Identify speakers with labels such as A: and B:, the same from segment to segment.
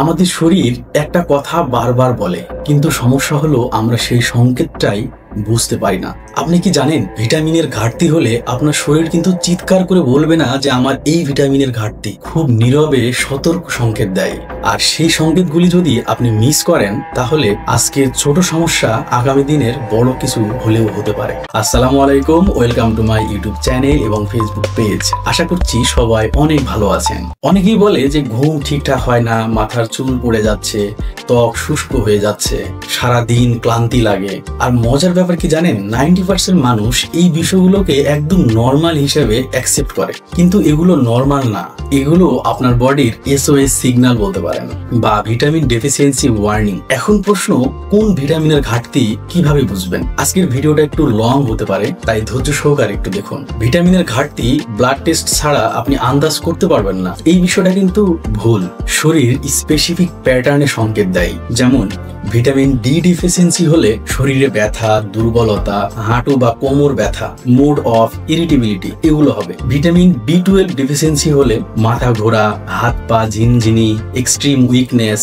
A: আমাদের শরীর একটা কথা বারবার বলে, কিন্তু সমস্যা হলো আমরা সেই সংকেতটাই বুঝতে পারি না। আপনি কি জানেন, ভিটামিনের ঘাটতি হলে আপনার শরীর কিন্তু চিৎকার করে বলবে না যে আমার এই ভিটামিনের ঘাটতি, খুব নীরবে সতর্ক সংকেত দেয়। আর সেই সংকেতগুলি যদি আপনি মিস করেন, তাহলে আজকের ছোট সমস্যা আগামী দিনের বড় কিছু হলেও হতে পারে। আসসালামু আলাইকুম, welcome to my YouTube channel এবং ফেসবুক পেজ। আশা করছি সবাই অনেক ভালো আছেন। অনেকেই বলে যে ঘুম ঠিকঠাক হয় না, মাথার চুল পড়ে যাচ্ছে, ত্বক শুষ্ক হয়ে যাচ্ছে, সারাদিন ক্লান্তি লাগে। আর মজার ব্যাপার কি জানেন, 90% মানুষ এই বিষয়গুলোকে একদম নর্মাল হিসেবে অ্যাকসেপ্ট করে, কিন্তু এগুলো নর্মাল না। এগুলো আপনার বডির SOS সিগন্যাল বলতে পারেন, বা ভিটামিন ডেফিসিয়েন্সি ওয়ার্নিং। এখন প্রশ্ন, কোন ভিটামিনের ঘাটতি কিভাবে বুঝবেন? আজকের ভিডিওটা একটু লং হতে পারে, তাই ধৈর্য সহকারে একটু দেখুন। ভিটামিনের ঘাটতি ব্লাড টেস্ট ছাড়া আপনি আন্দাজ করতে পারবেন না, এই বিষয়টা কিন্তু ভুল। শরীর স্পেসিফিক প্যাটার্নে সংকেত দেয়। যেমন ভিটামিন ডি ডিফিসিয়েন্সি হলে শরীরে ব্যথা, দুর্বলতা, হাঁটু বা কোমর ব্যথা, মুড অফ, ইরিটেবিলিটি এগুলো হবে। ভিটামিন B12 ডিফিসিয়েন্সি হলে মাথা ঘোরা, হাত পা ঝিনঝিনি, এক্সট্রিম উইকনেস,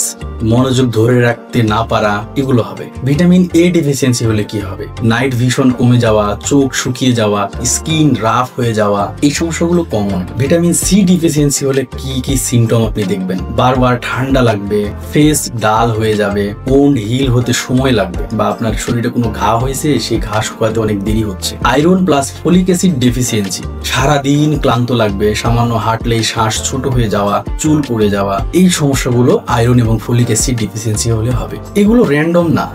A: মনোযোগ ধরে রাখতে না পারা এগুলো হবে। ভিটামিন A ডিফিসিয়েন্সি হলে কি হবে? নাইট ভিশন কমে যাওয়া, চোখ শুকিয়ে যাওয়া, স্কিন রাফ হয়ে যাওয়া, এই সমস্যাগুলো কমন। ভিটামিন সি ডিফিসিয়েন্সি হলে কি কি সিমটম আপনি দেখবেন? বারবার ঠান্ডা লাগবে, ফেস ডাল হয়ে যাবে, ওন্ড হিল হতে সময় লাগবে, বা আপনার শরীরে কোনো ঘা হয়েছে সেই ঘা শুকাতে অনেক দেরি হচ্ছে। Iron plus folic acid deficiency, সারাদিন ক্লান্ত লাগবে, সামান্য হাঁটলেই শ্বাস ছোট হয়ে যাওয়া, চুল পড়ে যাওয়া, এই সমস্যাগুলো আয়রন এবং ফলিক অ্যাসিড ডেফিসিয়েন্সি হলে হবে। এগুলো র্যান্ডম না,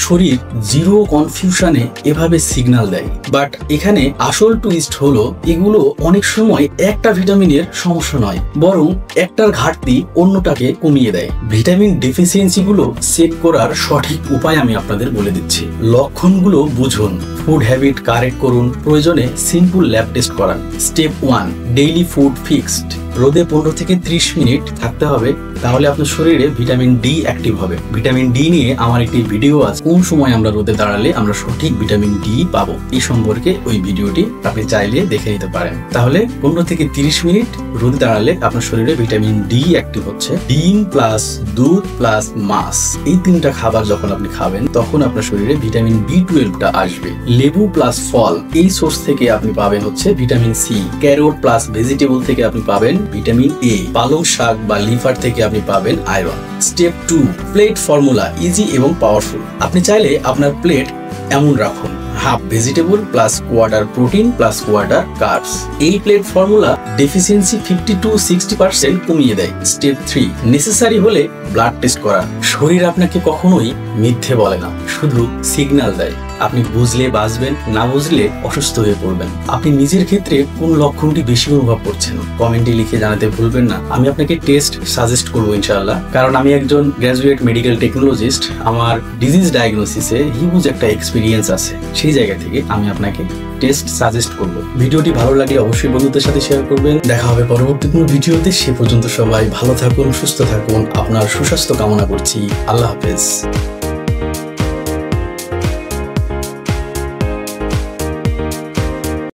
A: শরীর জিরো কনফিউশনে এভাবে সিগন্যাল দেয়। বাট এখানে আসল টুইস্ট হলো, এগুলো অনেক সময় একটা ভিটামিনের সমস্যা নয়, বরং একটার ঘাটতি অন্যটাকে কমিয়ে দেয়। ভিটামিন ডেফিসিয়েন্সি গুলো চেক করার সঠিক উপায় আমি আপনাদের বলে দিচ্ছি। লক্ষণগুলো বুঝুন, ফুড হ্যাবিট কারেক্ট করুন, প্রয়োজনে সিম্পল ল্যাব টেস্ট করান। Step 1, daily food fixed. রোদে 15 থেকে 30 মিনিট থাকতে হবে, তাহলে আপনার শরীরে ভিটামিন ডি অ্যাক্টিভ হবে। ভিটামিন ডি নিয়ে আমার একটি ভিডিও আছে, কোন সময় আমরা রোদে দাঁড়ালে আমরা সঠিক ভিটামিন ডি পাবো, এই সম্পর্কে ওই ভিডিওটি আপনি চাইলে দেখে নিতে পারেন। তাহলে 15 থেকে 30 মিনিট রোদে দাঁড়ালে আপনার শরীরে ভিটামিন ডি অ্যাক্টিভ হচ্ছে। ডিম প্লাস দুধ প্লাস মাছ, এই তিনটা খাবার যখন আপনি খাবেন, তখন আপনার শরীরে ভিটামিন B12টা আসবে। লেবু প্লাস ফল, এই সোর্স থেকে আপনি পাবেন হচ্ছে vitamin C. Carrot plus vegetable থেকে আপনি পাবেন ভিটামিন A। পালং শাক বা লিভার থেকে আপনি পাবেন iron. Step 2, plate formula, easy এবং পাওয়ারফুল। আপনি চাইলে আপনার প্লেট এমন রাখুন, half vegetable plus quarter protein plus quarter carbs. এই প্লেট ফর্মুলা ডেফিসিয়েন্সি 50 to 60% কমিয়ে দেয়। স্টেপ 3, নেসেসারি হলে ব্লাড টেস্ট করা। শরীর আপনাকে কখনোই মিথ্যে বলে না, শুধু সিগন্যাল দেয়। আপনি বুঝলে বাঁচবেন, না বুঝলে অসুস্থ হয়ে পড়বেন। আপনি নিজের ক্ষেত্রে কোন লক্ষণটি বেশি অনুভব করছেন, কমেন্টে লিখে জানাতে ভুলবেন না। আমি আপনাকে টেস্ট সাজেস্ট করবো ইনশাআল্লাহ, কারণ আমি একজন গ্র্যাজুয়েট মেডিকেল টেকনোলজিস্ট। আমার ডিজিজ ডায়াগনোসিসে হিউজ একটা এক্সপিরিয়েন্স আছে, সেই জায়গা থেকে আমি আপনাকে টেস্ট সাজেস্ট করব। ভিডিওটি ভালো লাগলে অবশ্যই বন্ধুদের সাথে শেয়ার করবেন। দেখা হবে পরবর্তী কোনো ভিডিওতে। সে পর্যন্ত সবাই ভালো থাকুন, সুস্থ থাকুন। আপনার সুস্বাস্থ্য কামনা করছি। আল্লাহ হাফেজ।